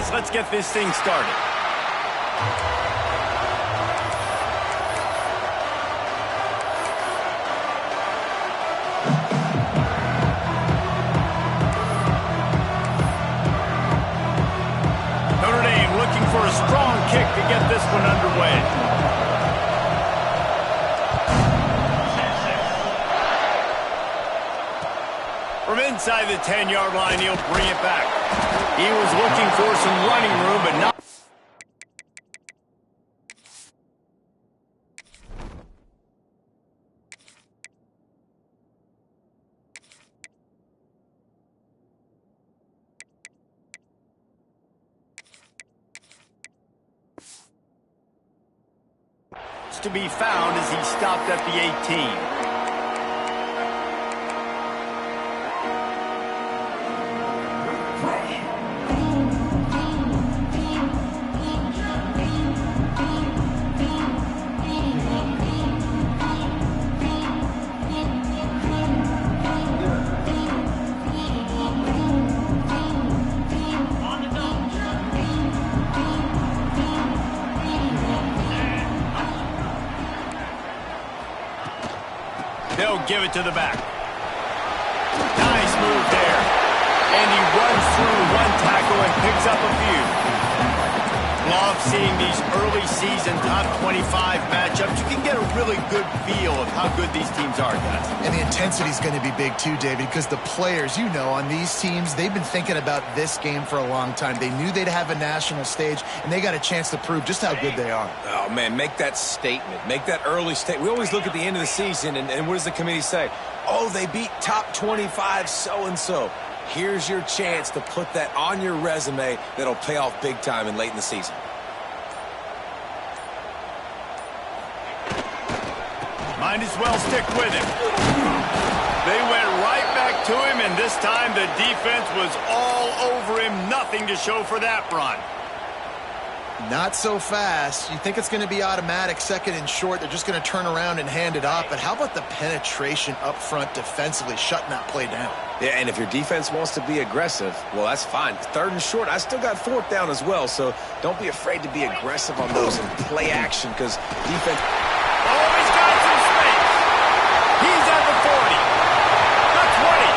guys. Let's get this thing started. Notre Dame looking for a strong kick to get this one underway. From inside the 10-yard line, he'll bring it back. He was looking for some running room, but not. To be found as he stopped at the 18. They'll give it to the back. Nice move there. And he runs through one tackle and picks up a few. Love seeing these early season top 25 matchups. You can get a really good feel of how good these teams are, guys. And the intensity is going to be big too, David, because the players, you know, on these teams, they've been thinking about this game for a long time. They knew they'd have a national stage, and they got a chance to prove just how good they are. Oh, man, make that statement. Make that early statement. We always look at the end of the season, and what does the committee say? Oh, they beat top 25 so-and-so. Here's your chance to put that on your resume that'll pay off big time and late in the season. Might as well stick with him. They went right back to him, and this time the defense was all over him. Nothing to show for that run. Not so fast. You think it's going to be automatic, second and short. They're just going to turn around and hand it off. But how about the penetration up front defensively, shutting that play down? Yeah, and if your defense wants to be aggressive, well, that's fine. Third and short, I still got fourth down as well. So don't be afraid to be aggressive on those and play action because defense... Oh, he's got some space. He's at the 40. The 20.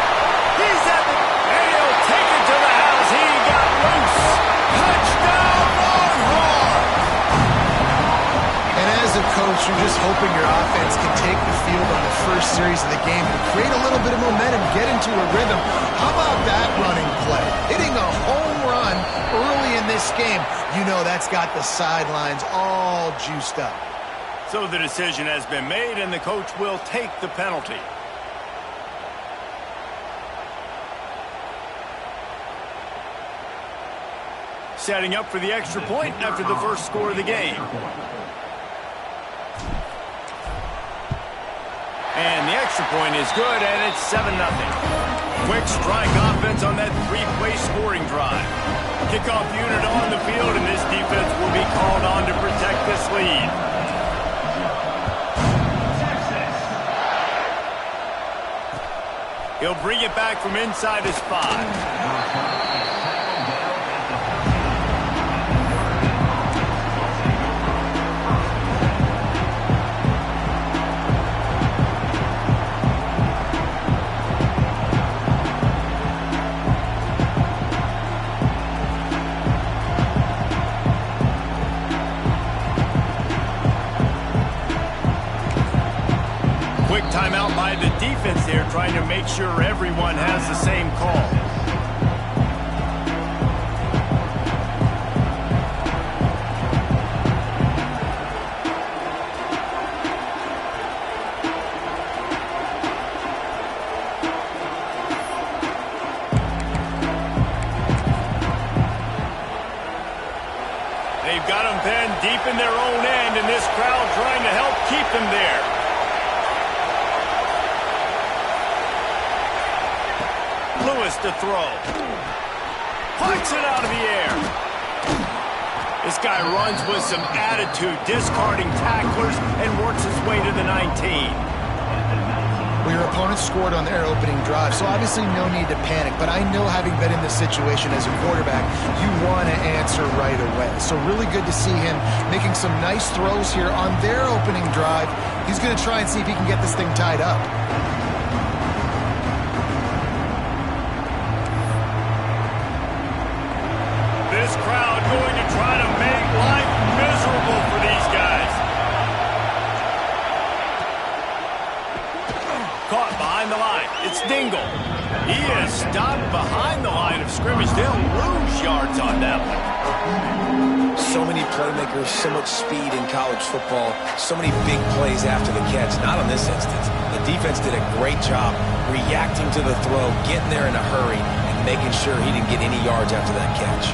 He's at the... And he'll take it to the house. He got loose. Touchdown, Longhorn! And as a coach, you're just hoping your offense can take the field on the first series of the game and create a little bit of momentum, get into a rhythm. How about that running play? Hitting a home run early in this game. You know that's got the sidelines all juiced up. So the decision has been made, and the coach will take the penalty. Setting up for the extra point after the first score of the game. And the extra point is good, and it's 7-0. Quick strike offense on that three-play scoring drive. Kickoff unit on the field, and this defense will be called on to protect this lead. He'll bring it back from inside his 5. Timeout by the defense there, trying to make sure everyone has the same call. They've got them pinned deep in their own end, and this crowd trying to help keep them there. Lewis to throw. Punts it out of the air. This guy runs with some attitude, discarding tacklers, and works his way to the 19. Well, your opponent scored on their opening drive, so obviously no need to panic. But I know, having been in this situation as a quarterback, you want to answer answer right away. So really good to see him making some nice throws here on their opening drive. He's going to try and see if he can get this thing tied up. This crowd going to try to make life miserable for these guys. Caught behind the line. It's Dingle. He is stopped behind the line of scrimmage. They'll lose yards on that one. So many playmakers, so much speed in college football, so many big plays after the catch. Not in this instance. The defense did a great job reacting to the throw, getting there in a hurry, and making sure he didn't get any yards after that catch.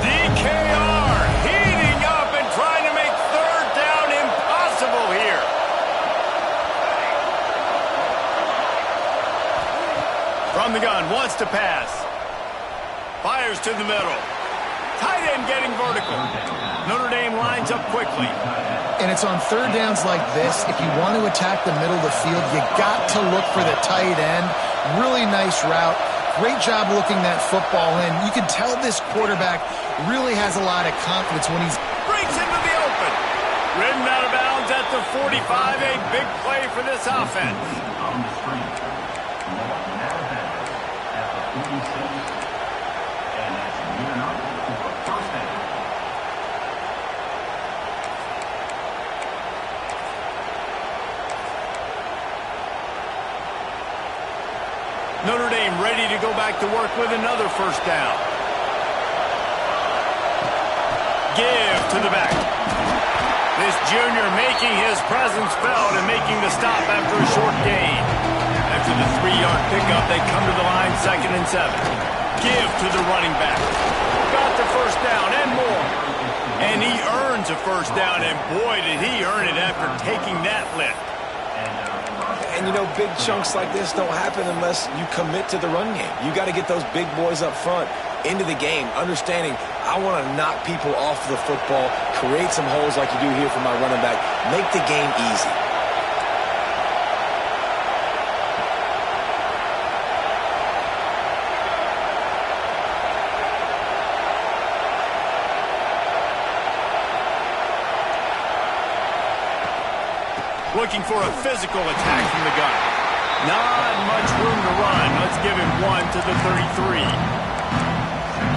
DKR heating up and trying to make third down impossible here. From the gun, wants to pass. Fires to the middle. Tight end getting vertical. Notre Dame lines up quickly. And it's on third downs like this. If you want to attack the middle of the field, you got to look for the tight end. Really nice route. Great job looking that football in. You can tell this quarterback really has a lot of confidence when he's... Breaks into the open. Ridden out of bounds at the 45. A big play for this offense. Notre Dame ready to go back to work with another first down. Give to the back. This junior making his presence felt and making the stop after a short gain. After the 3-yard pickup, they come to the line 2nd and 7. Give to the running back. Got the first down and more. And he earns a first down, and boy, did he earn it after taking that lift. And, you know, big chunks like this don't happen unless you commit to the run game. You got to get those big boys up front into the game, understanding I want to knock people off the football, create some holes like you do here for my running back, make the game easy. Looking for a physical attack from the gun. Not much room to run. Let's give him 1 to the 33.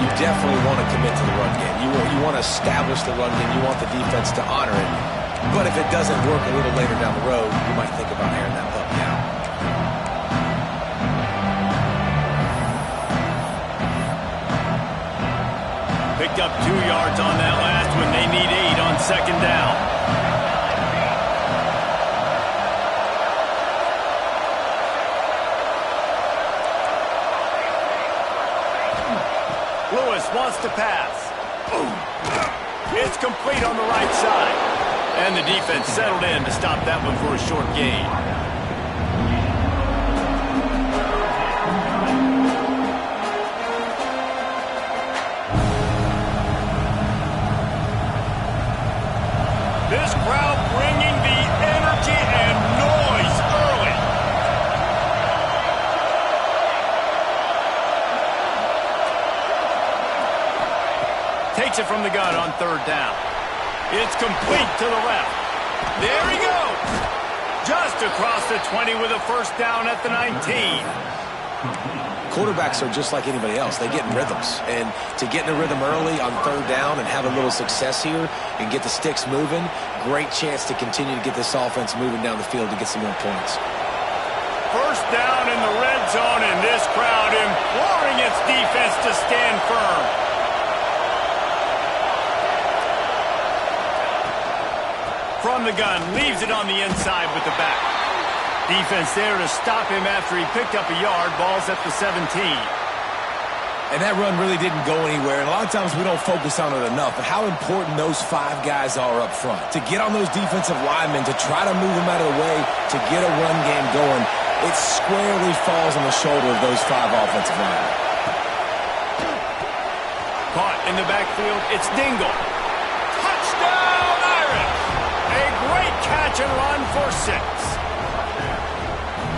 You definitely want to commit to the run game. You want to establish the run game. You want the defense to honor it. But if it doesn't work a little later down the road, you might think about airing that puppy out. Picked up 2 yards on that last one. They need 8 on 2nd down. Lewis wants to pass. It's complete on the right side. And the defense settled in to stop that one for a short gain. This crowd bringing the energy and noise early. Takes it from the gun on 3rd down. It's complete to the left. There he goes. Just across the 20 with a first down at the 19. Quarterbacks are just like anybody else. They get in rhythms. And to get in a rhythm early on 3rd down and have a little success here and get the sticks moving, great chance to continue to get this offense moving down the field to get some more points. First down in the red zone, and this crowd imploring its defense to stand firm. From the gun, leaves it on the inside with the back. Defense there to stop him after he picked up a yard. Ball's at the 17. And that run really didn't go anywhere. And a lot of times we don't focus on it enough. But how important those 5 guys are up front. To get on those defensive linemen, to try to move them out of the way, to get a run game going, it squarely falls on the shoulder of those 5 offensive linemen. Caught in the backfield, it's Dingle. Touchdown, Irish! A great catch and run for 6.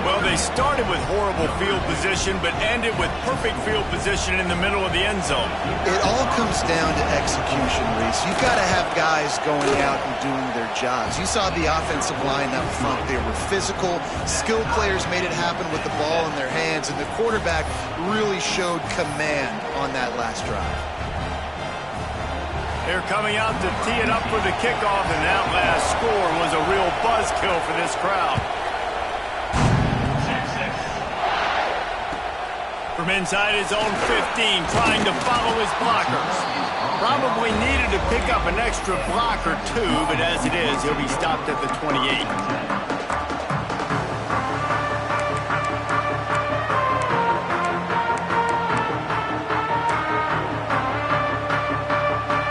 Well, Well, they started with horrible field position, but ended with perfect field position in the middle of the end zone. It all comes down to execution, Reese. You've got to have guys going out and doing their jobs. You saw the offensive line up front. They were physical. Skilled players made it happen with the ball in their hands, and the quarterback really showed command on that last drive. They're coming out to tee it up for the kickoff, and that last score was a real buzzkill for this crowd. From inside his own 15, trying to follow his blockers. Probably needed to pick up an extra block or two, but as it is, he'll be stopped at the 28.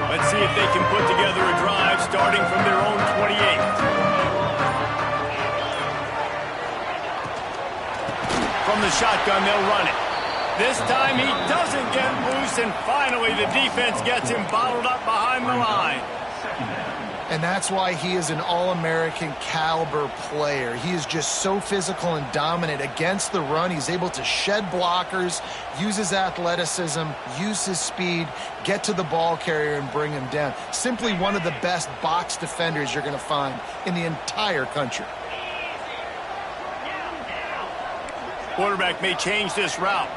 Let's see if they can put together a drive starting from their own 28. From the shotgun, they'll run it. This time he doesn't get loose, and finally the defense gets him bottled up behind the line. And that's why he is an All-American caliber player. He is just so physical and dominant against the run. He's able to shed blockers, use his athleticism, use his speed, get to the ball carrier and bring him down. Simply one of the best box defenders you're going to find in the entire country. Quarterback may change this route.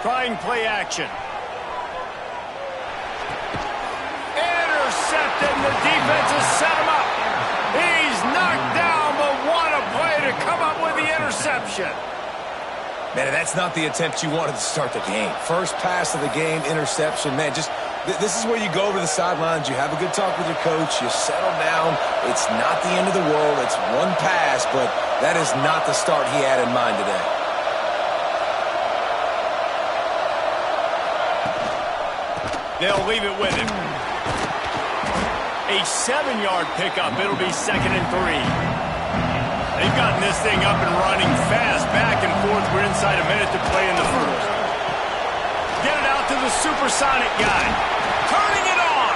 Trying play action. Intercepted, and the defense has set him up. He's knocked down, but what a play to come up with the interception. Man, that's not the attempt you wanted to start the game. First pass of the game, interception. Man, just this is where you go over the sidelines. You have a good talk with your coach. You settle down. It's not the end of the world. It's one pass, but that is not the start he had in mind today. They'll leave it with him. A 7-yard pickup. It'll be 2nd and 3. They've gotten this thing up and running fast, back and forth. We're inside a minute to play in the first. Get it out to the supersonic guy. Turning it on.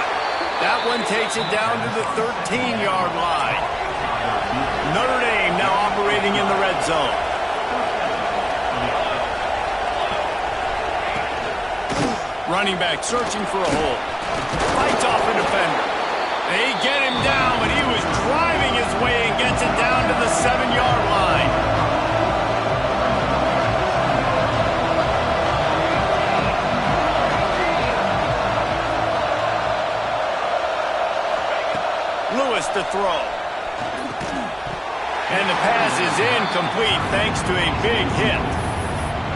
That one takes it down to the 13-yard line. Notre Dame now operating in the red zone. Running back searching for a hole. Fights off a defender. They get him down, but he was driving his way and gets it down to the 7-yard line. Lewis to throw. And the pass is incomplete thanks to a big hit.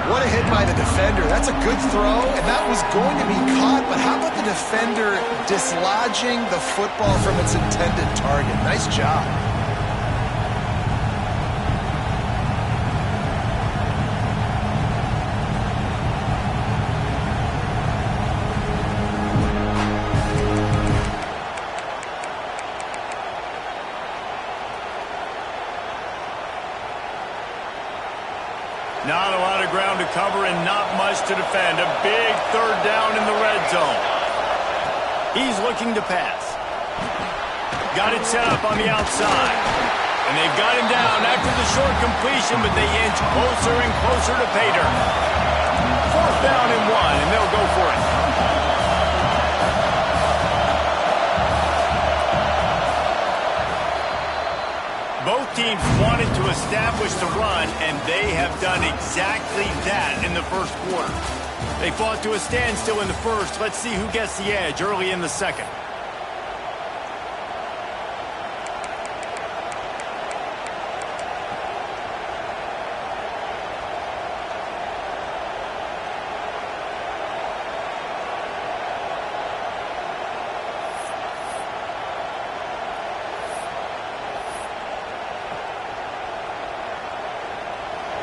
What a hit by the defender. That's a good throw, and that was going to be caught, but how about the defender dislodging the football from its intended target? Nice job. Not a lot of ground to cover and not much to defend. A big 3rd down in the red zone. He's looking to pass. Got it set up on the outside. And they've got him down after the short completion, but they inch closer and closer to pay dirt. 4th down and 1, and they'll go for it. Both teams wanted to establish the run, and they have done exactly that in the first quarter. They fought to a standstill in the first. Let's see who gets the edge early in the second.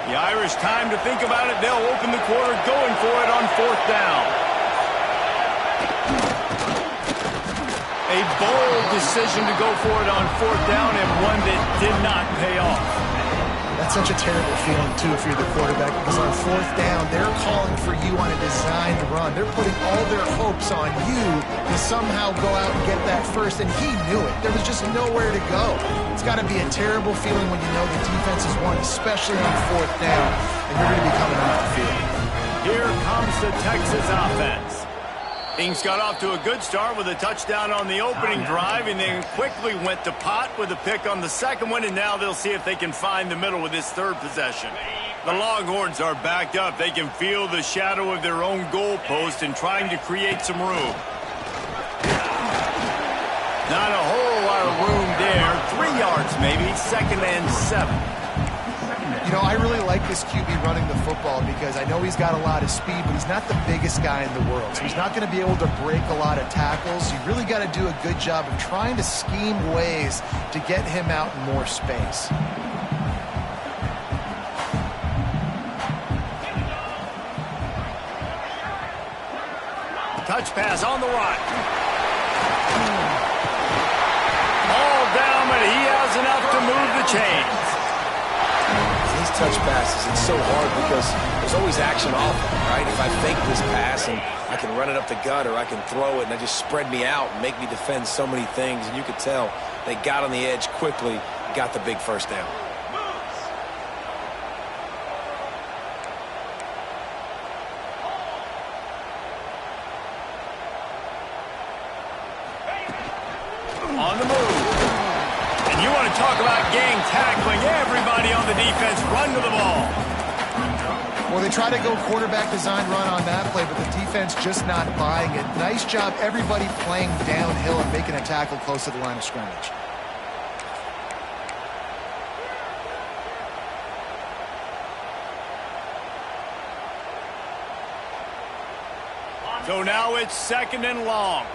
The Irish time to think about it. They'll open the quarter going for it on 4th down. A bold decision to go for it on 4th down, and one that did not pay off. That's such a terrible feeling, too, if you're the quarterback, because on fourth down, they're calling for you on a designed run. They're putting all their hopes on you to somehow go out and get that first, and he knew it. There was just nowhere to go. It's got to be a terrible feeling when you know the defense has won, especially on fourth down, and you're going to be coming off the field. Here comes the Texas offense. Things got off to a good start with a touchdown on the opening drive and then quickly went to pot with a pick on the second one, and now they'll see if they can find the middle with this third possession. The Longhorns are backed up. They can feel the shadow of their own goalpost and trying to create some room. Not a whole lot of room there. 3 yards maybe, 2nd and 7. You know, I really like this QB running the football because I know he's got a lot of speed, but he's not the biggest guy in the world. So he's not going to be able to break a lot of tackles. You really got to do a good job of trying to scheme ways to get him out in more space. Touch pass on the right. All down, but he has enough to move the chains. These touch passes, it's so hard because there's always action off them, right? If I fake this pass and I can run it up the gut or I can throw it and they just spread me out and make me defend so many things, and you could tell they got on the edge quickly, got the big first down. On the move. And you want to talk about gang tackling. Everybody on the defense run to the ball. Well, they try to go quarterback design run on that play, but the defense just not buying it. Nice job, everybody playing downhill and making a tackle close to the line of scrimmage. So now it's 2nd and long.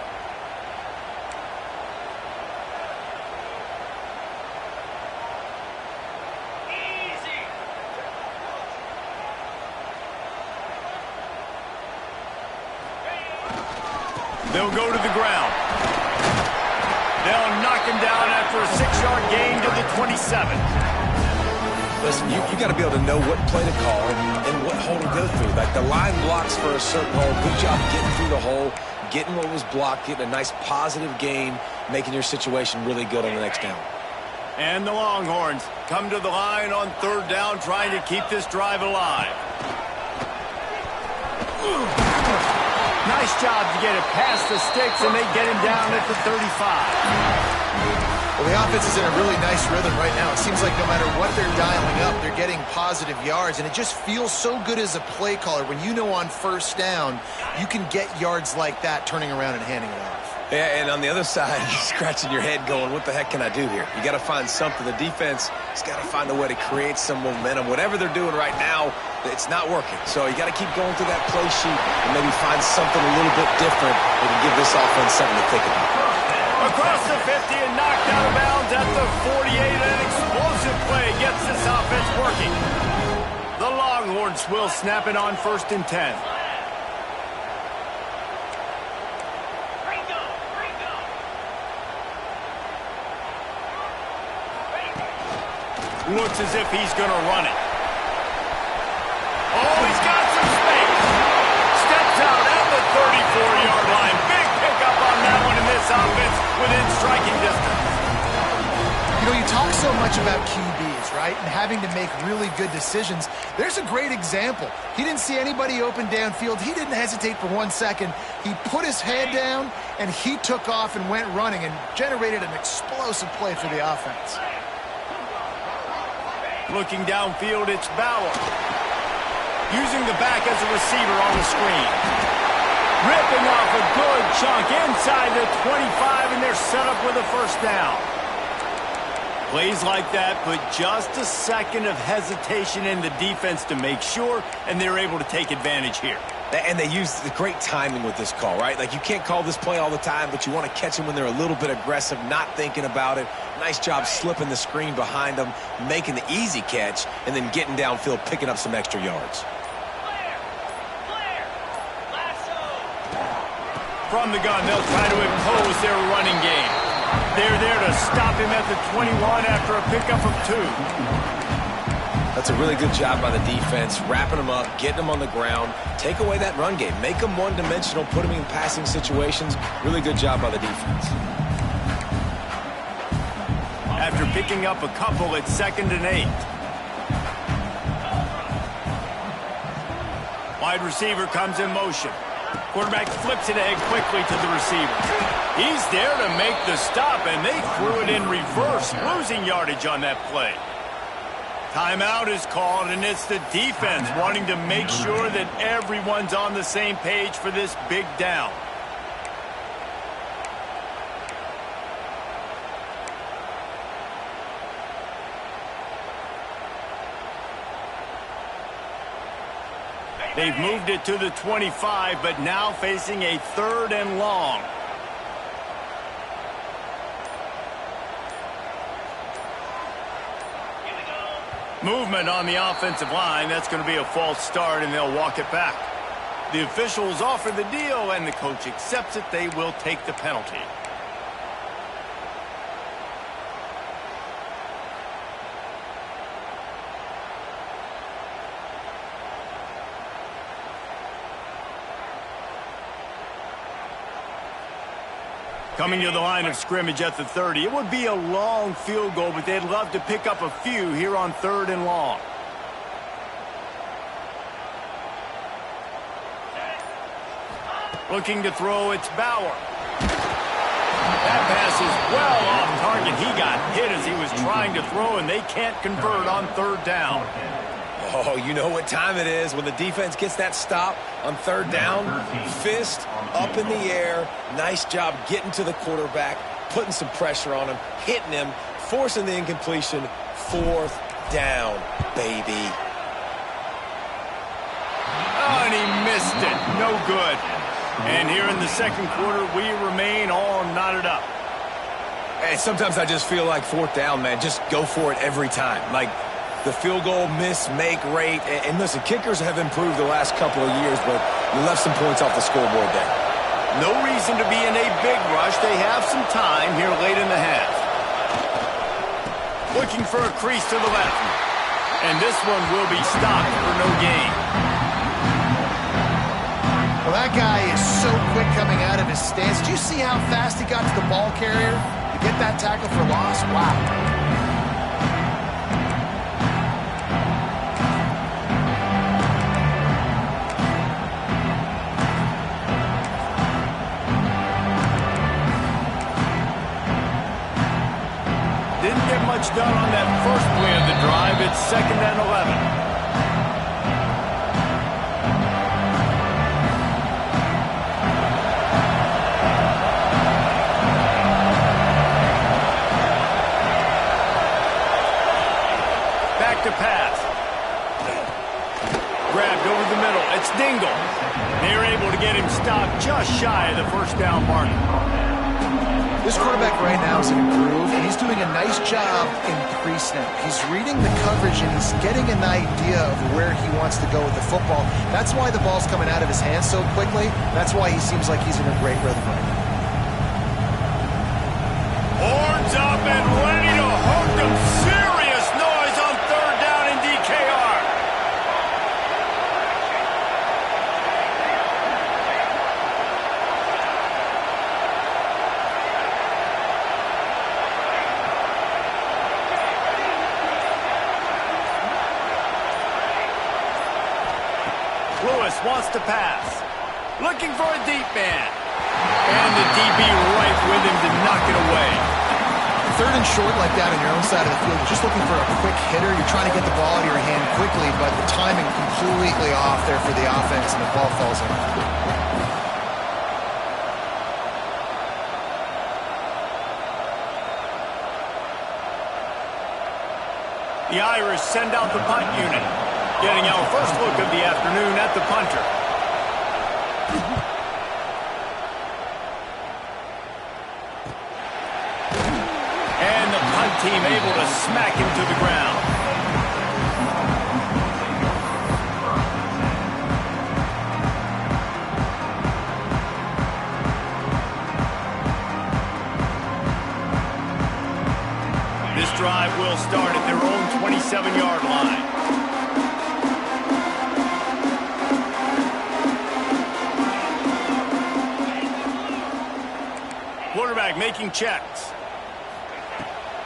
They'll go to the ground. They'll knock him down after a 6-yard gain to the 27. Listen, you got to be able to know what play to call and what hole to go through. Like the line blocks for a certain hole. Good job getting through the hole, getting what was blocked, getting a nice positive gain, making your situation really good on the next down. And the Longhorns come to the line on 3rd down, trying to keep this drive alive. Nice job to get it past the sticks, and they get him down at the 35. Well, the offense is in a really nice rhythm right now. It seems like no matter what they're dialing up, they're getting positive yards, and it just feels so good as a play caller when you know on 1st down you can get yards like that turning around and handing it off. Yeah, and on the other side, you're scratching your head going, what the heck can I do here? You got to find something. The defense has got to find a way to create some momentum. Whatever they're doing right now, it's not working. So you got to keep going through that play sheet and maybe find something a little bit different that can give this offense something to think about. Across the 50 and knocked out of bounds at the 48. An explosive play gets this offense working. The Longhorns will snap it on 1st and 10. Looks as if he's going to run it. Oh, he's got some space. Steps out at the 34-yard line. Big pickup on that one in this offense within striking distance. You know, you talk so much about QBs, right, and having to make really good decisions. There's a great example. He didn't see anybody open downfield. He didn't hesitate for 1 second. He put his head down, and he took off and went running and generated an explosive play for the offense. Looking downfield, it's Bauer. Using the back as a receiver on the screen. Ripping off a good chunk inside the 25, and they're set up with a 1st down. Plays like that put just a second of hesitation in the defense to make sure, and they're able to take advantage here. And they use the great timing with this call, right? Like, you can't call this play all the time, but you want to catch them when they're a little bit aggressive, not thinking about it. Nice job slipping the screen behind them, making the easy catch, and then getting downfield, picking up some extra yards. From the gun, they'll try to impose their running game. They're there to stop him at the 21 after a pickup of 2. That's a really good job by the defense, wrapping them up, getting them on the ground. Take away that run game. Make them one-dimensional, put them in passing situations. Really good job by the defense. After picking up a couple, it's 2nd and 8. Wide receiver comes in motion. Quarterback flips it ahead quickly to the receiver. He's there to make the stop, and they threw it in reverse, losing yardage on that play. Timeout is called, and it's the defense wanting to make sure that everyone's on the same page for this big down. They've moved it to the 25, but now facing a 3rd and long. Movement on the offensive line. That's going to be a false start, and they'll walk it back. The officials offer the deal, and the coach accepts it. They will take the penalty. Coming to the line of scrimmage at the 30. It would be a long field goal, but they'd love to pick up a few here on 3rd and long. Looking to throw, it's Bauer. That pass is well off target. He got hit as he was trying to throw, and they can't convert on 3rd down. Oh, you know what time it is when the defense gets that stop on 3rd down. Fist up in the air. Nice job getting to the quarterback, putting some pressure on him, hitting him, forcing the incompletion. 4th down, baby. Oh, and he missed it. No good. And here in the 2nd quarter, we remain all knotted up. Hey, sometimes I just feel like 4th down, man. Just go for it every time. Like, the field goal miss-make rate. And listen, kickers have improved the last couple of years, but you left some points off the scoreboard there. No reason to be in a big rush. They have some time here late in the half. Looking for a crease to the left. And this one will be stopped for no gain. Well, that guy is so quick coming out of his stance. Do you see how fast he got to the ball carrier to get that tackle for loss? Wow. Done on that first play of the drive. It's 2nd and 11. Back to pass. Grabbed over the middle. It's Dingle. They're able to get him stopped just shy of the 1st down mark. This quarterback right now is in a groove, and he's doing a nice job in pre-snap. He's reading the coverage, and he's getting an idea of where he wants to go with the football. That's why the ball's coming out of his hands so quickly. That's why he seems like he's in a great rhythm right now. Horns up and ready to hook them. Serious noise on 3rd down in DKR. Lewis wants to pass. Looking for a deep man. And the DB right with him to knock it away. 3rd and short like that on your own side of the field, you're just looking for a quick hitter. You're trying to get the ball out of your hand quickly, but the timing completely off there for the offense, and the ball falls in. The Irish send out the punt unit. Getting our first look of the afternoon at the punter. And the punt team able to smack him to the ground. This drive will start at their own 27-yard line. quarterback making checks.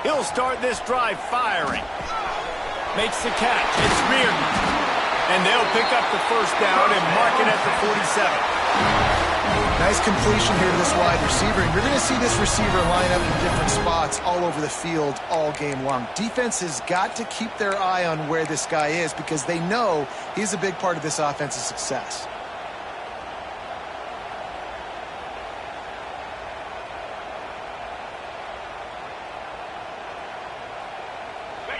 He'll start this drive firing. Makes the catch. It's Reardon. And they'll pick up the first down and mark it at the 47. Nice completion here to this wide receiver. And you're going to see this receiver line up in different spots all over the field all game long. Defense has got to keep their eye on where this guy is because they know he's a big part of this offense's success.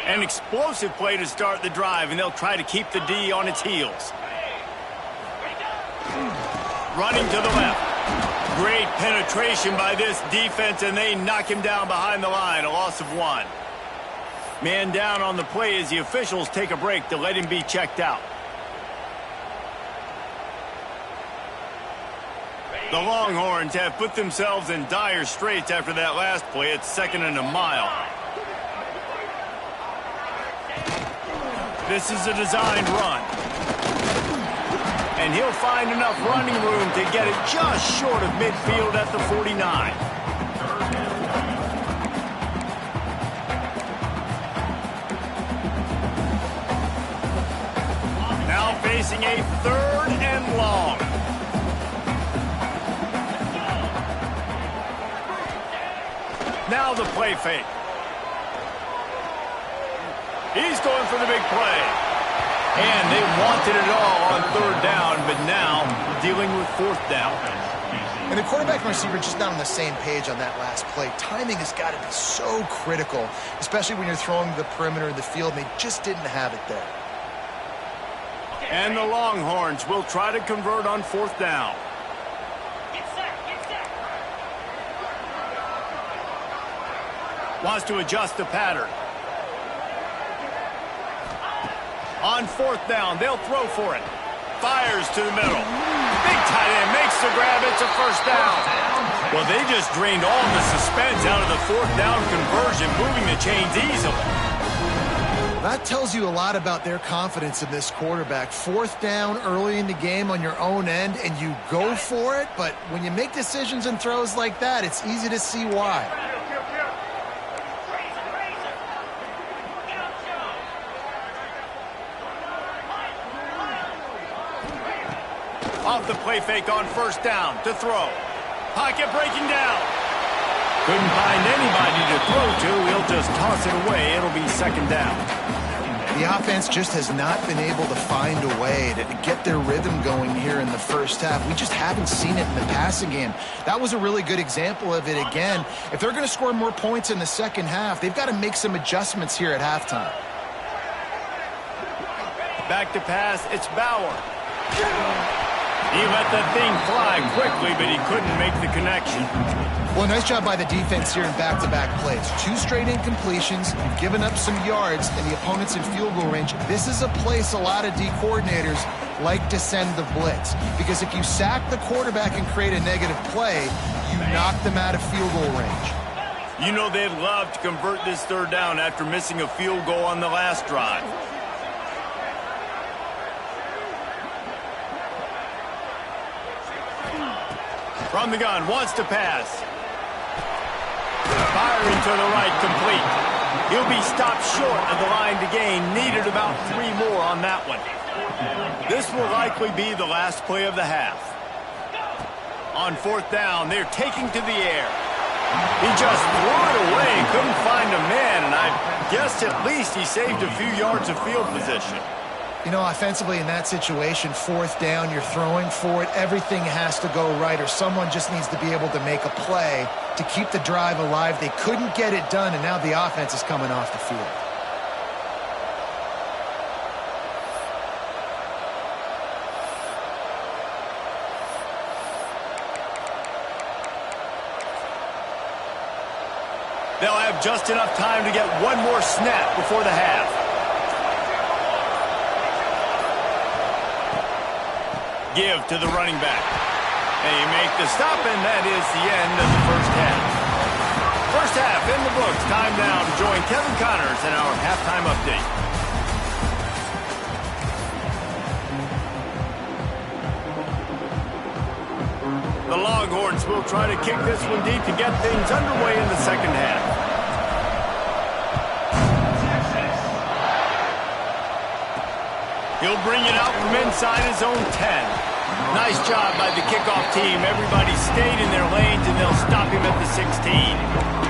An explosive play to start the drive, and they'll try to keep the D on its heels. Running to the left. Great penetration by this defense, and they knock him down behind the line, a loss of 1. Man down on the play as the officials take a break to let him be checked out. The Longhorns have put themselves in dire straits after that last play. It's 2nd and a mile. This is a designed run. And he'll find enough running room to get it just short of midfield at the 49. Now facing a 3rd and long. Now the play fake. He's going for the big play. And they wanted it all on 3rd down, but now dealing with 4th down. And the quarterback and receiver just not on the same page on that last play. Timing has got to be so critical, especially when you're throwing to the perimeter of the field, and they just didn't have it there. And the Longhorns will try to convert on 4th down. Wants to adjust the pattern. On 4th down, they'll throw for it. Fires to the middle. Big tight end makes the grab. It's a 1st down. Well, they just drained all the suspense out of the 4th down conversion, moving the chains easily. That tells you a lot about their confidence in this quarterback. 4th down early in the game on your own end, and you go for it. But when you make decisions and throws like that, it's easy to see why. Off the play fake on 1st down to throw. Pocket breaking down. Couldn't find anybody to throw to. He'll just toss it away. It'll be 2nd down. The offense just has not been able to find a way to get their rhythm going here in the first half. We just haven't seen it in the passing game. That was a really good example of it again. If they're going to score more points in the second half, they've got to make some adjustments here at halftime. Back to pass. It's Bauer. He let that thing fly quickly, but he couldn't make the connection. Well, nice job by the defense here in back-to-back plays. 2 straight incompletions. You've given up some yards, and the opponent's in field goal range. This is a place a lot of D coordinators like to send the blitz. Because if you sack the quarterback and create a negative play, you knock them out of field goal range. You know they'd love to convert this 3rd down after missing a field goal on the last drive. From the gun, wants to pass. Firing to the right, complete. He'll be stopped short of the line to gain. Needed about 3 more on that one. This will likely be the last play of the half. On 4th down, they're taking to the air. He just threw it away, couldn't find a man, and I guess at least he saved a few yards of field position. You know, offensively in that situation, 4th down, you're throwing for it. Everything has to go right, or someone just needs to be able to make a play to keep the drive alive. They couldn't get it done, and now the offense is coming off the field. They'll have just enough time to get one more snap before the half. Give to the running back. They make the stop, and that is the end of the first half. First half in the books. Time now to join Kevin Connors in our halftime update. The Longhorns will try to kick this one deep to get things underway in the second half. He'll bring it out from inside his own 10. Nice job by the kickoff team. Everybody stayed in their lanes, and they'll stop him at the 16.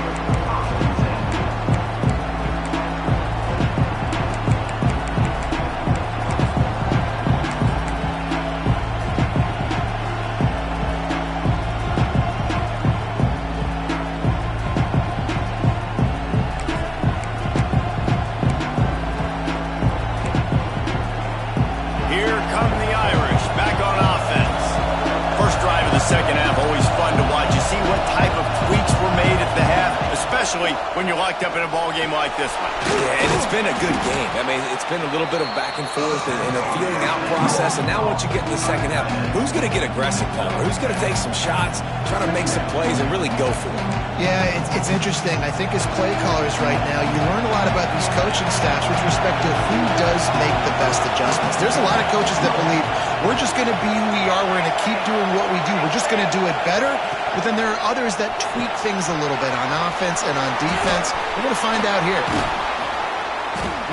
Second half, always fun to watch. You see what type of tweaks were made at the half, especially when you're locked up in a ball game like this one. Yeah, and it's been a good game. I mean, it's been a little bit of back and forth and a feeling out process. And now once you get in the second half, who's going to get aggressive, Palmer? Who's going to take some shots, try to make some plays, and really go for it? Yeah, it's interesting. I think as play callers right now, you learn a lot about these coaching staffs with respect to who does make the best adjustments. There's a lot of coaches that believe we're just going to be who we are. We're going to keep doing what we do. We're just going to do it better. But then there are others that tweak things a little bit on offense and on defense. We're going to find out here.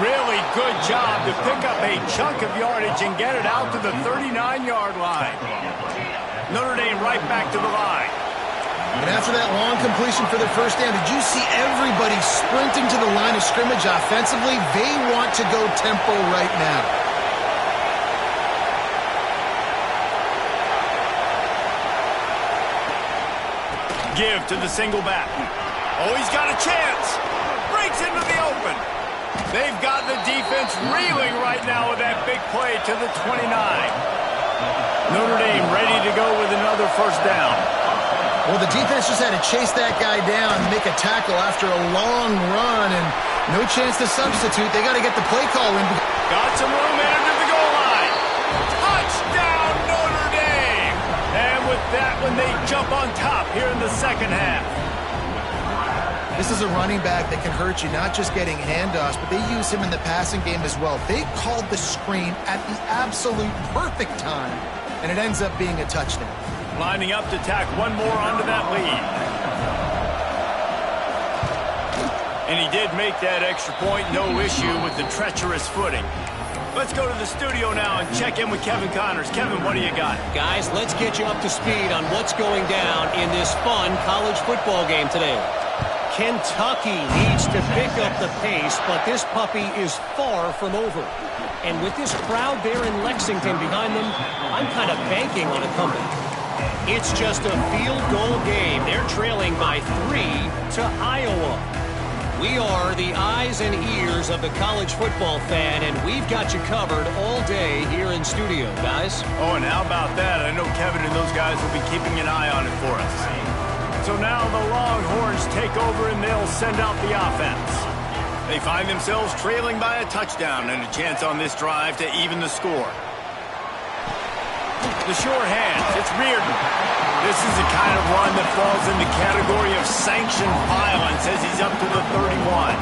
Really good job to pick up a chunk of yardage and get it out to the 39-yard line. Notre Dame right back to the line. And after that long completion for their first down, did you see everybody sprinting to the line of scrimmage offensively? They want to go tempo right now. Give to the single back. Oh, he's got a chance. Breaks into the open. They've got the defense reeling right now with that big play to the 29. Notre Dame ready to go with another first down. Well, the defense just had to chase that guy down and make a tackle after a long run, and no chance to substitute. They got to get the play call in. Got some room into the goal line. Touchdown, Notre Dame! And with that one, they jump on top here in the second half. This is a running back that can hurt you, not just getting handoffs, but they use him in the passing game as well. They called the screen at the absolute perfect time, and it ends up being a touchdown. Lining up to tack one more onto that lead. And he did make that extra point, no issue with the treacherous footing. Let's go to the studio now and check in with Kevin Connors. Kevin, what do you got? Guys, let's get you up to speed on what's going down in this fun college football game today. Kentucky needs to pick up the pace, but this puppy is far from over. And with this crowd there in Lexington behind them, I'm kind of banking on a comeback. It's just a field goal game. They're trailing by 3 to Iowa. We are the eyes and ears of the college football fan, and we've got you covered all day here in studio, guys. Oh, and how about that? I know Kevin and those guys will be keeping an eye on it for us. So now the Longhorns take over, and they'll send out the offense. They find themselves trailing by a touchdown and a chance on this drive to even the score. The sure hands, it's Reardon. This is the kind of run that falls in the category of sanctioned violence as he's up to the 31.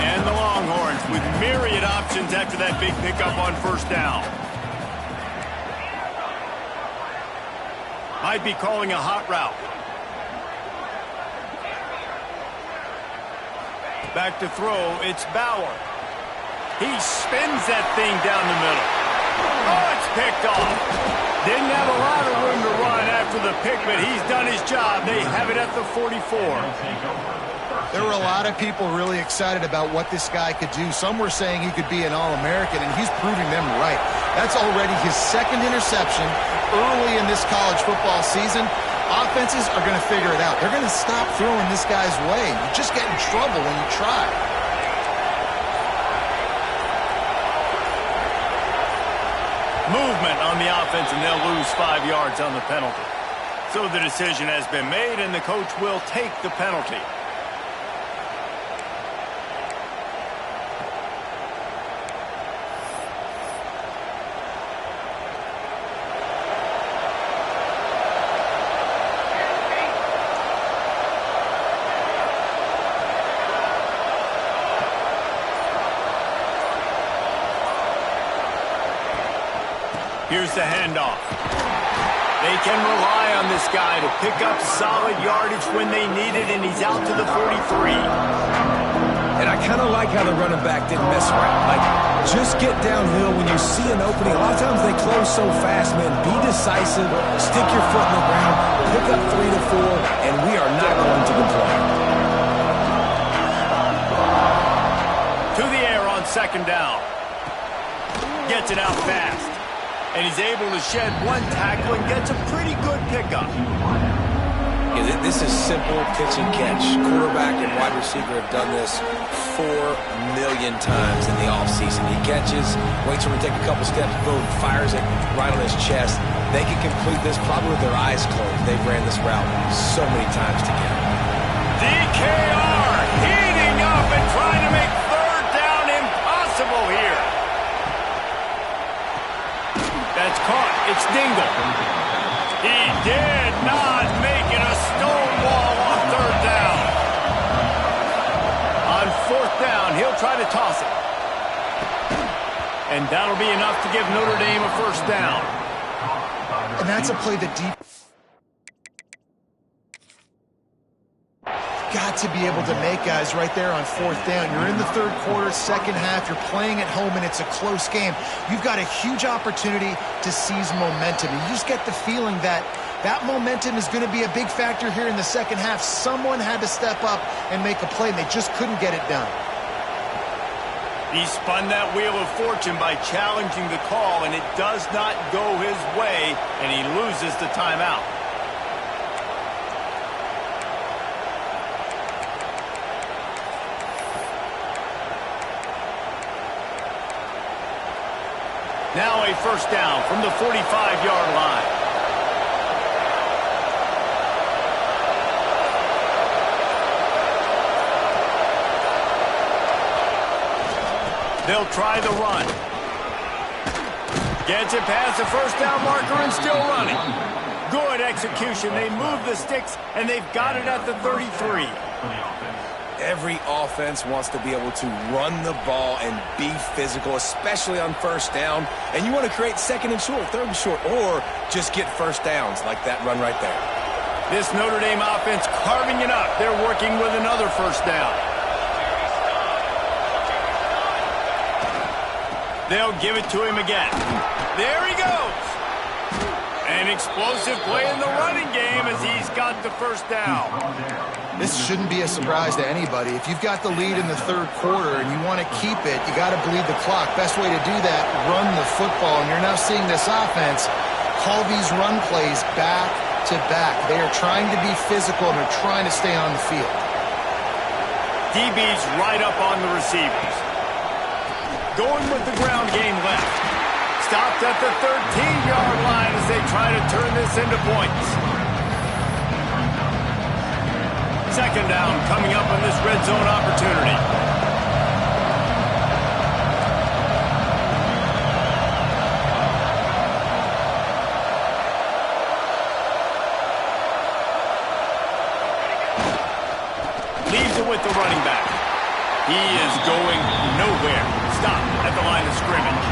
And the Longhorns with myriad options after that big pickup on first down. Might be calling a hot route. Back to throw, it's Bauer. He spins that thing down the middle. Oh, it's picked off. Didn't have a lot of room to run after the pick, but he's done his job. They have it at the 44. There were a lot of people really excited about what this guy could do. Some were saying he could be an All-American, and he's proving them right. That's already his second interception early in this college football season. Offenses are going to figure it out. They're going to stop throwing this guy's way. You just get in trouble when you try. Movement on the offense, and they'll lose 5 yards on the penalty. So the decision has been made, and the coach will take the penalty. Here's the handoff. They can rely on this guy to pick up solid yardage when they need it, and he's out to the 43. And I kind of like how the running back didn't mess around. Like, just get downhill when you see an opening. A lot of times they close so fast, man. Be decisive, stick your foot in the ground, pick up 3 to 4, and we are not going to complain. To the air on second down. Gets it out fast. And he's able to shed one tackle and gets a pretty good pickup. Yeah, this is simple pitch and catch. Quarterback and wide receiver have done this 4 million times in the offseason. He catches, waits for him to take a couple steps, boom, fires it right on his chest. They can complete this probably with their eyes closed. They've ran this route so many times together. DKR heating up and trying to make third down impossible here. That's caught. It's Dingle. He did not make it a stonewall on third down. On fourth down, he'll try to toss it. And that'll be enough to give Notre Dame a first down. And that's a play that deep. Got to be able to make, guys, right there on fourth down. You're in the third quarter, second half. You're playing at home, and it's a close game. You've got a huge opportunity to seize momentum. You just get the feeling that that momentum is going to be a big factor here in the second half. Someone had to step up and make a play, and they just couldn't get it done. He spun that wheel of fortune by challenging the call, and it does not go his way, and he loses the timeout. Now a first down from the 45-yard line. They'll try the run. Gets it past the first down marker and still running. Good execution. They move the sticks, and they've got it at the 33. Every offense wants to be able to run the ball and be physical, especially on first down. And you want to create second and short, third and short, or just get first downs like that run right there. This Notre Dame offense carving it up. They're working with another first down. They'll give it to him again. There he goes. An explosive play in the running game as he's got the first down. This shouldn't be a surprise to anybody. If you've got the lead in the third quarter and you want to keep it, you got to bleed the clock. Best way to do that, run the football. And you're now seeing this offense call these run plays back to back. They are trying to be physical and they're trying to stay on the field. DB's right up on the receivers. Going with the ground game left. Stopped at the 13-yard line as they try to turn this into points. Second down coming up on this red zone opportunity. Leaves it with the running back. He is going nowhere. Stop at the line of scrimmage.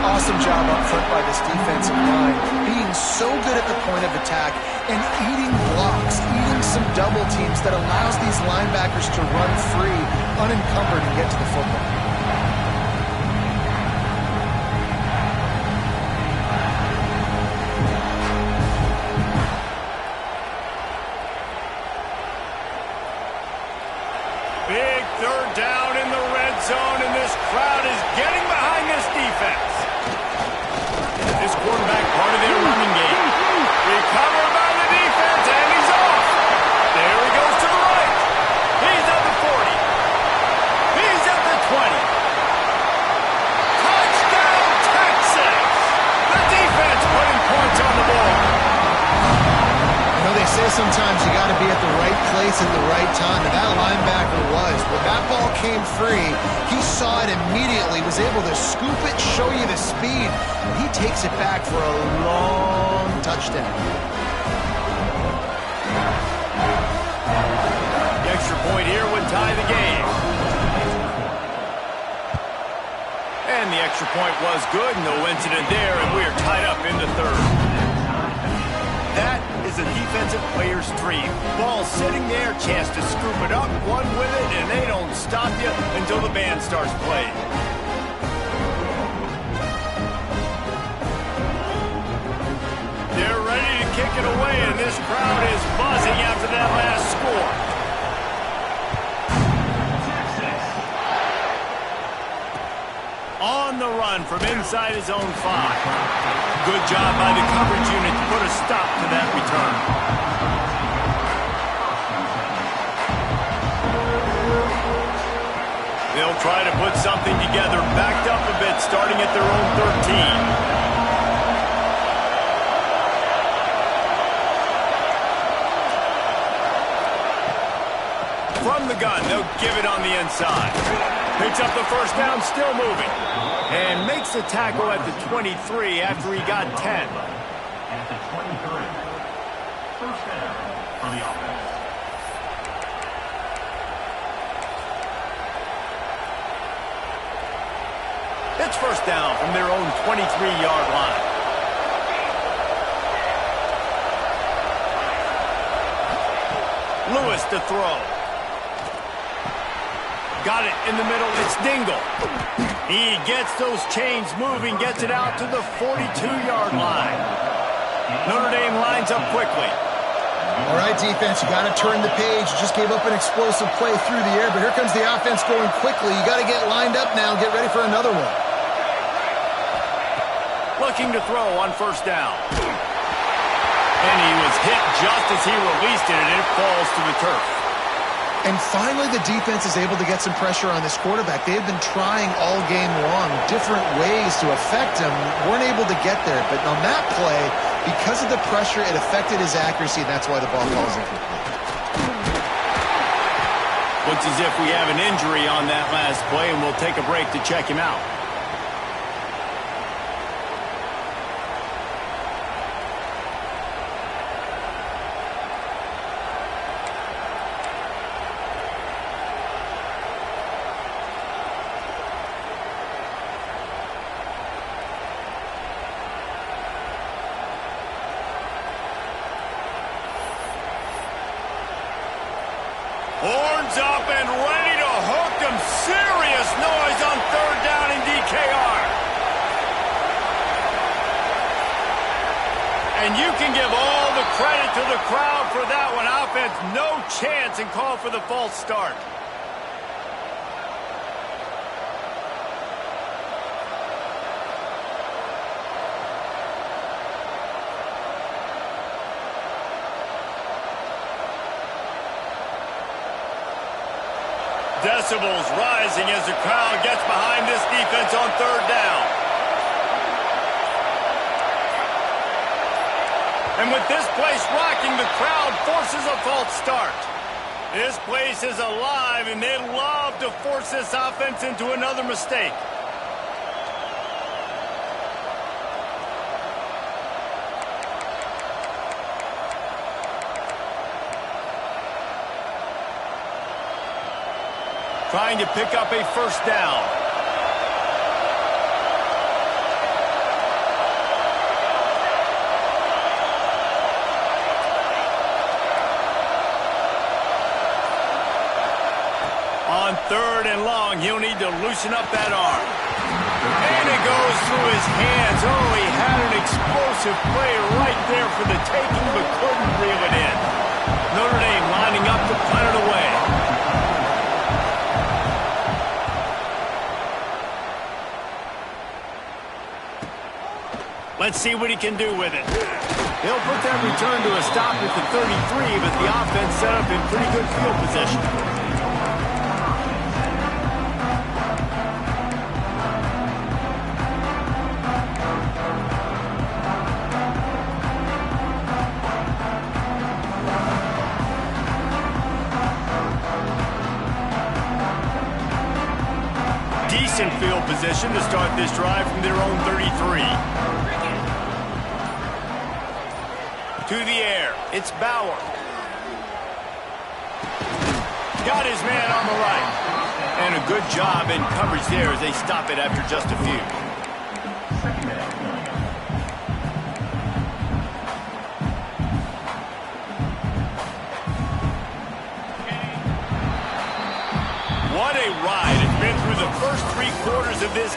Awesome job up front by this defensive line, being so good at the point of attack and eating blocks, eating some double teams that allows these linebackers to run free, unencumbered, and get to the football. Big third down in the red zone, and this crowd is getting behind this defense. This quarterback part of their running game. Recovered by the defense, and he's off. There he goes to the right. He's at the 40. He's at the 20. Touchdown, Texas! The defense putting points on the board. You know, they say sometimes you got to be at the right place at the right time, and that linebacker was. When that ball came free, he saw it immediately, was able to scoop it, show you the speed, and he takes it back for a long touchdown. The extra point here would tie the game. And the extra point was good, no incident there, and we are tied up in the third. a defensive player's dream. Ball sitting there, chance to scoop it up, run with it, and they don't stop you until the band starts playing. They're ready to kick it away, and this crowd is buzzing after that last score. On the run from inside his own 5. Good job by the coverage unit to put a stop to that return. They'll try to put something together, backed up a bit, starting at their own 13. From the gun, they'll give it on the inside. Picks up the first down, still moving. And makes the tackle at the 23 after he got 10. At the 23. First down for the offense. It's first down from their own 23-yard line. Lewis to throw. Got it in the middle. It's Dingle. He gets those chains moving, gets it out to the 42-yard line. Notre Dame lines up quickly. All right, defense, you got to turn the page. You just gave up an explosive play through the air, but here comes the offense going quickly. You got to get lined up now and get ready for another one. Looking to throw on first down. And he was hit just as he released it, and it falls to the turf. And finally, the defense is able to get some pressure on this quarterback. They've been trying all game long different ways to affect him. Weren't able to get there. But on that play, because of the pressure, it affected his accuracy, and that's why the ball falls incomplete. Looks as if we have an injury on that last play, and we'll take a break to check him out. Horns up and ready to hook them. Serious noise on third down in DKR. And you can give all the credit to the crowd for that one. Offense, no chance, and call for the false start. Decibels rising as the crowd gets behind this defense on third down. And with this place rocking, the crowd forces a false start. This place is alive, and they love to force this offense into another mistake. Trying to pick up a first down. On third and long, he'll need to loosen up that arm. And it goes through his hands. Oh, he had an explosive play right there for the taking, but couldn't reel it in. Notre Dame lining up to punt it away. Let's see what he can do with it. He'll put that return to a stop at the 33, but the offense set up in pretty good field position. Decent field position to start this drive from their own 33. To the air, it's Bauer. Got his man on the right. And a good job in coverage there as they stop it after just a few.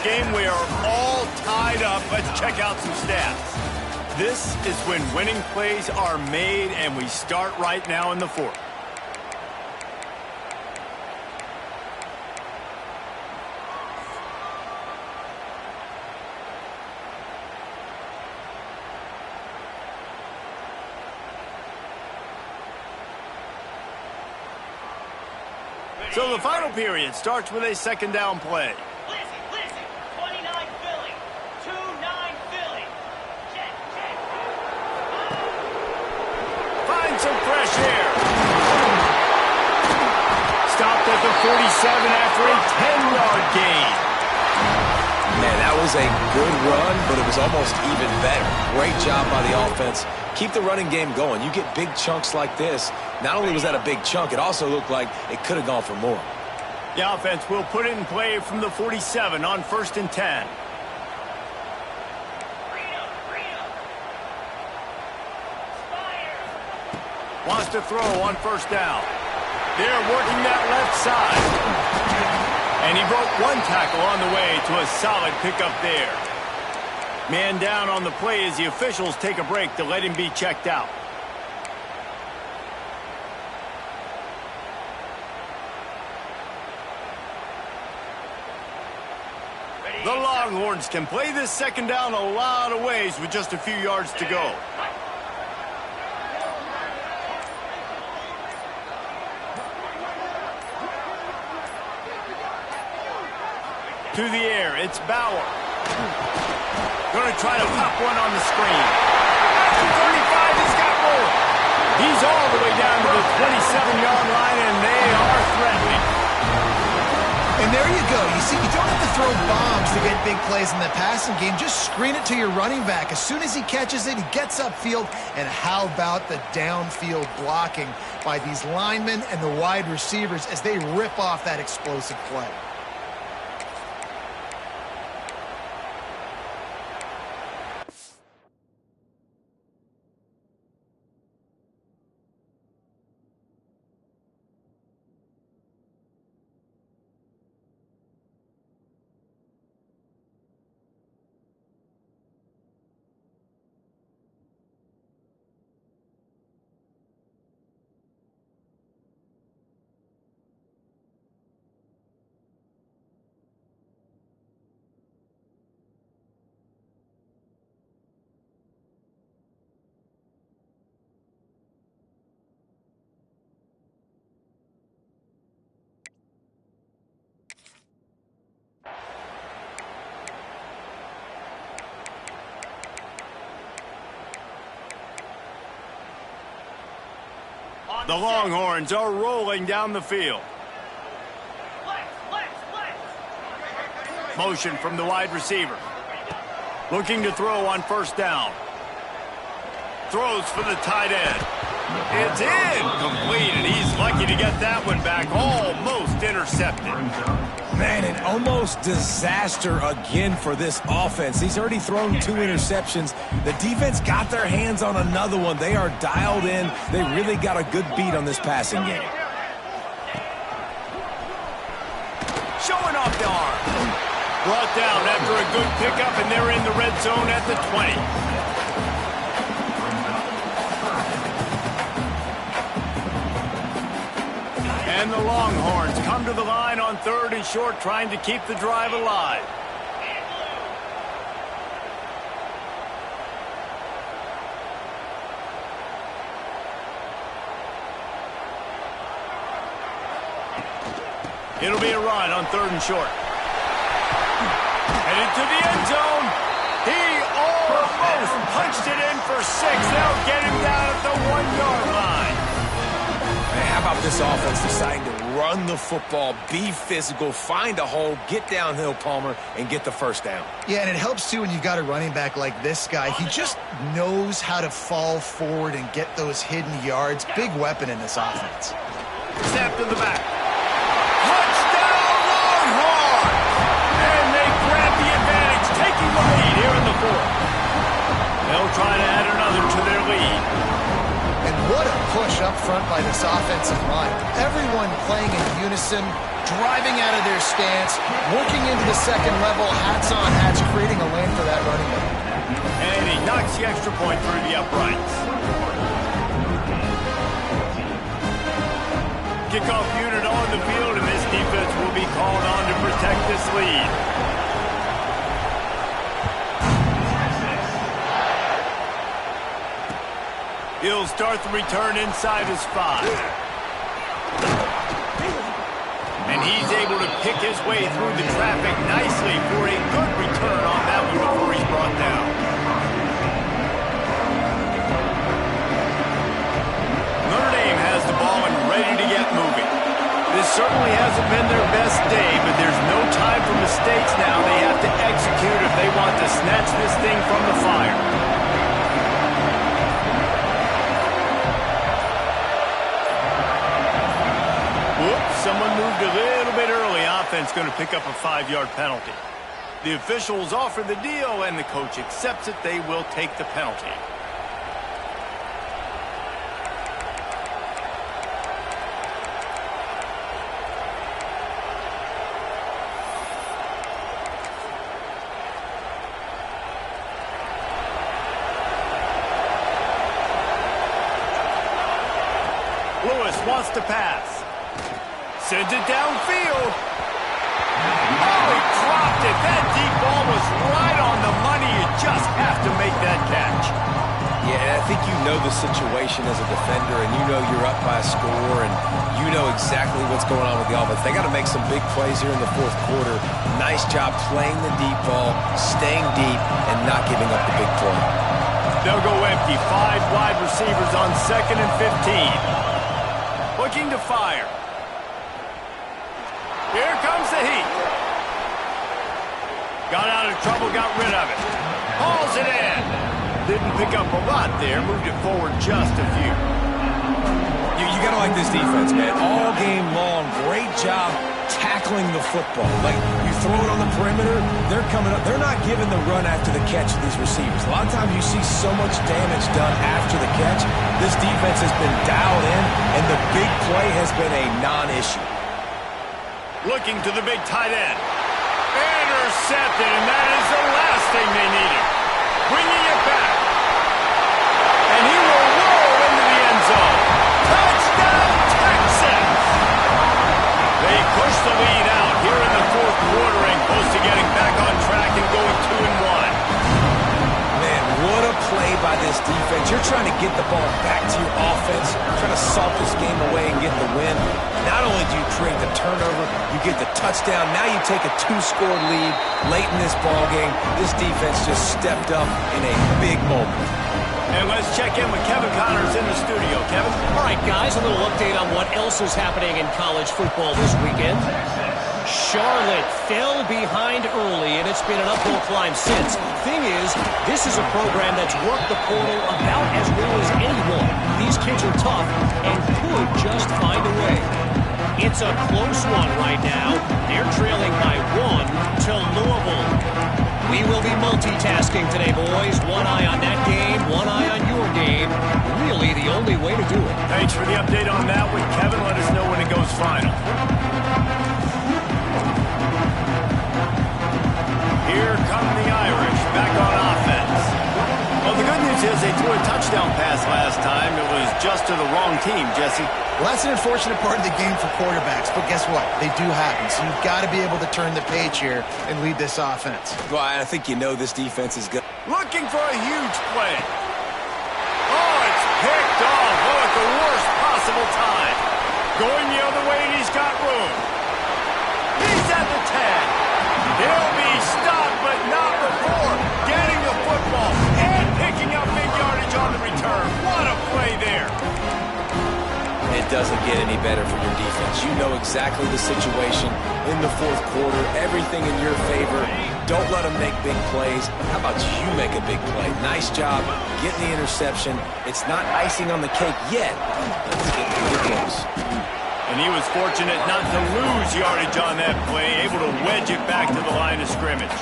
game. We are all tied up. Let's check out some stats. This is when winning plays are made, and we start right now in the fourth. So the final period starts with a second down play. Listen. 29 Philly. 2-9 Philly. Check. Find some fresh air. Stopped at the 47 after a 10-yard gain. Man, that was a good run, but it was almost even better. Great job by the offense. Keep the running game going. You get big chunks like this. Not only was that a big chunk, it also looked like it could have gone for more. The offense will put it in play from the 47 on 1st and 10. Wants to throw on 1st down. They're working that left side. And he broke one tackle on the way to a solid pickup there. Man down on the play as the officials take a break to let him be checked out. The Longhorns can play this second down a lot of ways with just a few yards to go. To the air, it's Bauer. Going to try to pop one on the screen. At the 35, he's got more. He's all the way down to the 27-yard line, and they are threatening. And there you go. You see, you don't have to throw bombs to get big plays in the passing game. Just screen it to your running back. As soon as he catches it, he gets upfield. And how about the downfield blocking by these linemen and the wide receivers as they rip off that explosive play? The Longhorns are rolling down the field. Motion from the wide receiver. Looking to throw on 1st down. Throws for the tight end. It's incomplete, and he's lucky to get that one back. Almost intercepted. Man, an almost disaster again for this offense. He's already thrown 2 interceptions. The defense got their hands on another one. They are dialed in. They really got a good beat on this passing game. Showing off the arm. Brought down after a good pickup, and they're in the red zone at the 20. And the Longhorns come to the line on 3rd and short, trying to keep the drive alive. It'll be a run on 3rd and short. Headed to the end zone. He almost punched it in for 6. They'll get him down at the 1-yard line. Man, how about this offense deciding to run the football, be physical, find a hole, get downhill, Palmer, and get the 1st down. Yeah, and it helps, too, when you've got a running back like this guy. He just knows how to fall forward and get those hidden yards. Big weapon in this offense. Snap to the back. Touchdown, Longhorns! And they grab the advantage, taking the lead here in the 4th. They'll try to add another to their lead. And what a push up front by this offensive line. Everyone playing in unison, driving out of their stance, working into the second level, hats on hats, creating a lane for that running back. And he knocks the extra point through the uprights. Kickoff unit on the field, and this defense will be called on to protect this lead. He'll start the return inside his 5. And he's able to pick his way through the traffic nicely for a good return on that one before he's brought down. Notre Dame has the ball and ready to get moving. This certainly hasn't been their best day, but there's no time for mistakes now. They have to execute if they want to snatch this thing from the fire. Whoops, someone moved a little bit early. Offense going to pick up a 5-yard penalty. The officials offer the deal, and the coach accepts it. They will take the penalty. Lewis wants to pass. Sends it downfield. Oh, he dropped it. That deep ball was right on the money. You just have to make that catch. Yeah, I think you know the situation as a defender, and you know you're up by a score, and you know exactly what's going on with the offense. They got to make some big plays here in the fourth quarter. Nice job playing the deep ball, staying deep, and not giving up the big play. They'll go empty. 5 wide receivers on 2nd and 15. Looking to fire. Here comes the heat. Got out of trouble, got rid of it. Hauls it in. Didn't pick up a lot there. Moved it forward just a few. You got to like this defense, man. All game long, great job tackling the football. Like, you throw it on the perimeter, they're coming up. They're not giving the run after the catch to these receivers. A lot of times you see so much damage done after the catch. This defense has been dialed in, and the big play has been a non-issue. Looking to the big tight end. Intercepted, and that is the last thing they needed. Bringing it back. And he will roll into the end zone. Touchdown, Texans! They push the lead out here in the fourth quarter and close to getting back on track and going 2-1. Man, what a play by this defense. You're trying to get the ball back to your offense, trying to salt this game away and get the win. Not only do you create the turnover, you get the touchdown. Now you take a 2-score lead late in this ball game. This defense just stepped up in a big moment. And let's check in with Kevin Connors in the studio. Kevin? All right, guys, a little update on what else is happening in college football this weekend. Charlotte fell behind early, and it's been an uphill climb since. Thing is, this is a program that's worked the portal about as well as anyone. These kids are tough and could just find a way. It's a close one right now. They're trailing by 1 to Louisville. We will be multitasking today, boys. One eye on that game, one eye on your game. Really the only way to do it. Thanks for the update on that one, Kevin. Let us know when it goes final. Here come the Irish, back on offense. Well, the good news is they threw a touchdown pass last time. It was just to the wrong team, Jesse. Well, that's an unfortunate part of the game for quarterbacks, but guess what? They do happen, so you've got to be able to turn the page here and lead this offense. Well, I think you know this defense is good. Looking for a huge play. Oh, it's picked off. Oh, at the worst possible time. Going the other way, and he's got room. He's at the 10. He'll be stopped, but not before getting the football and picking up big yardage on the return. What a play there. It doesn't get any better for your defense. You know exactly the situation in the fourth quarter. Everything in your favor. Don't let them make big plays. How about you make a big play? Nice job getting the interception. It's not icing on the cake yet. Let's get through the games. And he was fortunate not to lose yardage on that play, able to wedge it back to the line of scrimmage.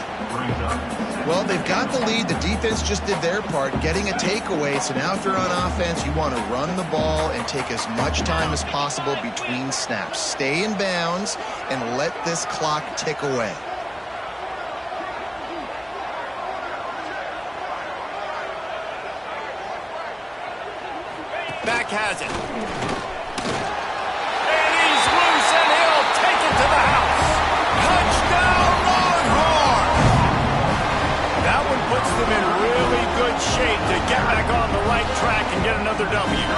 Well, they've got the lead. The defense just did their part, getting a takeaway. So now if they're on offense, you want to run the ball and take as much time as possible between snaps. Stay in bounds and let this clock tick away. Back has it. And he's loose, and he'll take it to the house. Touchdown, Longhorn! That one puts them in really good shape to get back on the right track and get another W.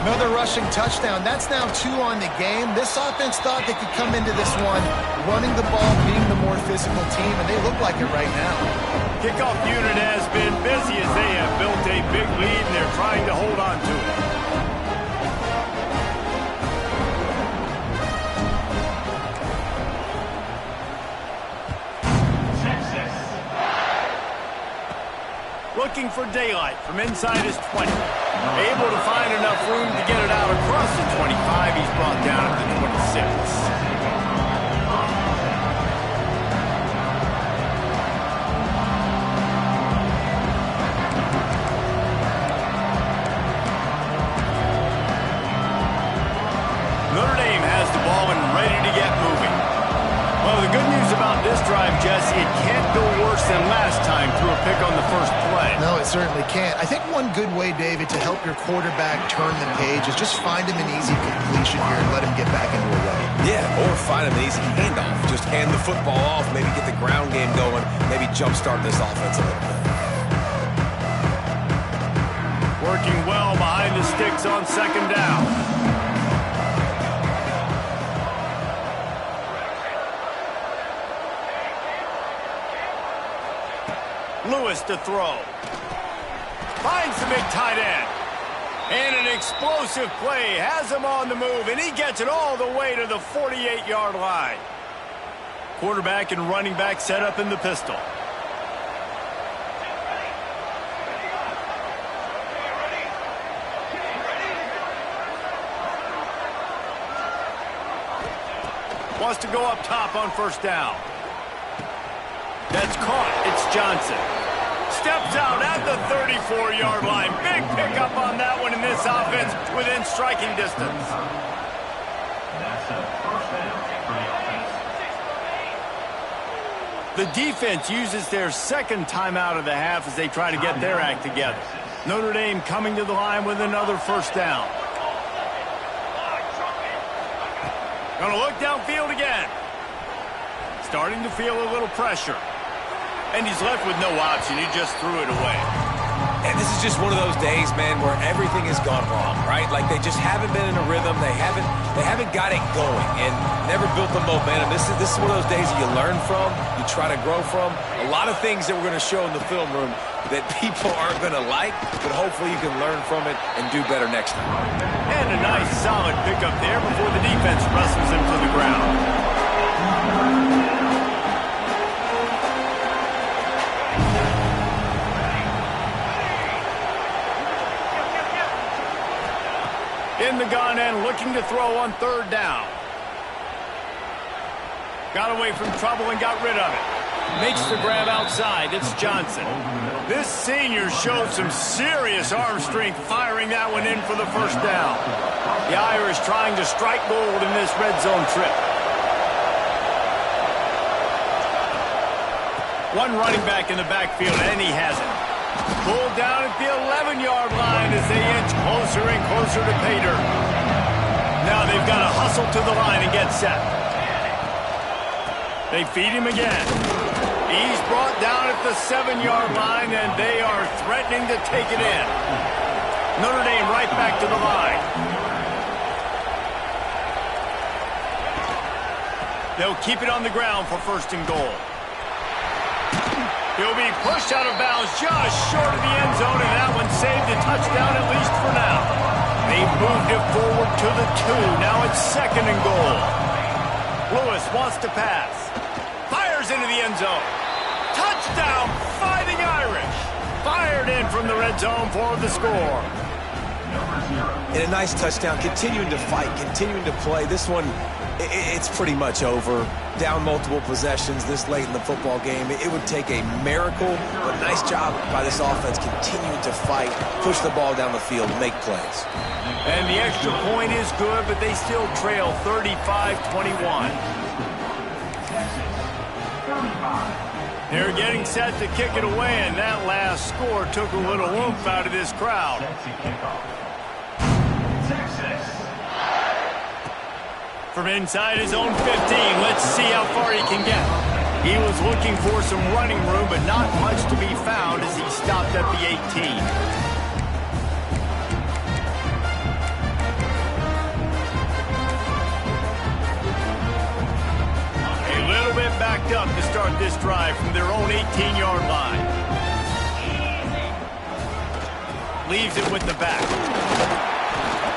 Another rushing touchdown. That's now 2 on the game. This offense thought they could come into this one running the ball, being the more physical team, and they look like it right now. Kickoff unit has been busy as they have built a big lead, and they're trying to hold on to it. Looking for daylight from inside his 20. Able to find enough room to get it out across the 25. He's brought down at the 26. Notre Dame has the ball and ready to get moving. Well, the good news about this drive, Jesse, it can't go worse than last time through a pick on the first play. No, it certainly can't. I think one good way, David, to help your quarterback turn the page is just find him an easy completion here and let him get back into a run. Yeah, or find him an easy handoff. Just hand the football off, maybe get the ground game going, maybe jumpstart this offense a little bit. Working well behind the sticks on second down. Lewis to throw. Finds the big tight end. And an explosive play. Has him on the move, and he gets it all the way to the 48-yard line. Quarterback and running back set up in the pistol. Wants to go up top on first down. That's caught. It's Johnson. Steps out at the 34-yard line. Big pickup on that one in this offense within striking distance. That's a first down for the offense. The defense uses their second timeout of the half as they try to get their act together. Notre Dame coming to the line with another first down. Gonna look downfield again. Starting to feel a little pressure. And he's left with no option. He just threw it away. And this is just one of those days, man, where everything has gone wrong, right? Like they just haven't been in a rhythm. They haven't got it going and never built the momentum. This is one of those days that you learn from, you try to grow from. A lot of things that we're going to show in the film room that people aren't going to like, but hopefully you can learn from it and do better next time. And a nice solid pickup there before the defense wrestles him to the ground. In the gun and looking to throw on third down. Got away from trouble and got rid of it. Makes the grab outside. It's Johnson. This senior showed some serious arm strength firing that one in for the first down. The Irish trying to strike gold in this red zone trip. One running back in the backfield, and he has it. Pulled down at the 11-yard line as they inch closer and closer to pay dirt. Now they've got to hustle to the line and get set. They feed him again. He's brought down at the 7-yard line, and they are threatening to take it in. Notre Dame right back to the line. They'll keep it on the ground for first and goal. He'll be pushed out of bounds just short of the end zone, and that one saved a touchdown at least for now. They've moved it forward to the 2. Now it's second and goal. Lewis wants to pass. Fires into the end zone. Touchdown, Fighting Irish. Fired in from the red zone for the score. And a nice touchdown, continuing to fight, continuing to play. This one, it's pretty much over. Down multiple possessions this late in the football game. It would take a miracle, but nice job by this offense continuing to fight, push the ball down the field, make plays. And the extra point is good, but they still trail 35-21. They're getting set to kick it away, and that last score took a little oomph out of this crowd. From inside his own 15, let's see how far he can get. He was looking for some running room, but not much to be found as he stopped at the 18. A little bit backed up to start this drive from their own 18-yard line. Leaves it with the back.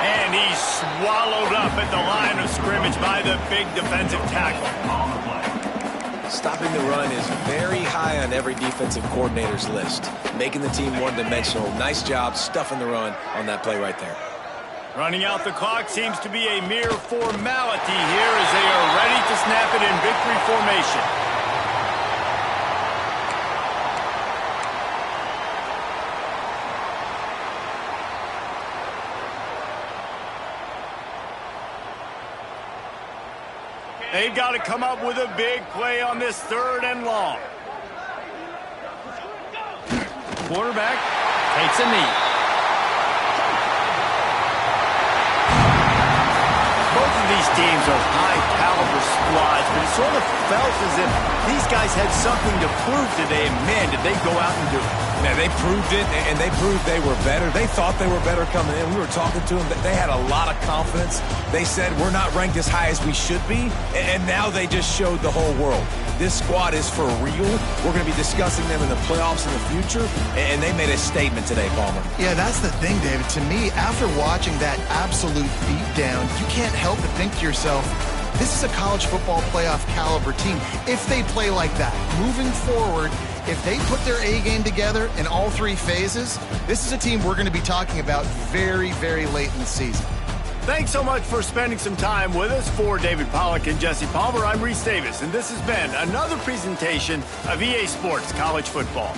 And he's swallowed up at the line of scrimmage by the big defensive tackle. Stopping the run is very high on every defensive coordinator's list. Making the team one-dimensional. Nice job stuffing the run on that play right there. Running out the clock seems to be a mere formality here as they are ready to snap it in victory formation. They've got to come up with a big play on this 3rd and long. Quarterback takes a knee. Both of these teams are high-caliber squads, but it sort of felt as if these guys had something to prove today, and man, did they go out and do it. Now, they proved it, and they proved they were better. They thought they were better coming in. We were talking to them. They had a lot of confidence. They said, we're not ranked as high as we should be, and now they just showed the whole world. This squad is for real. We're going to be discussing them in the playoffs in the future, and they made a statement today, Palmer. Yeah, that's the thing, David. To me, after watching that absolute beatdown, you can't help but think to yourself, this is a college football playoff caliber team. If they play like that, moving forward, if they put their A game together in all 3 phases, this is a team we're going to be talking about very, very late in the season. Thanks so much for spending some time with us. For David Pollack and Jesse Palmer, I'm Reese Davis, and this has been another presentation of EA Sports College Football.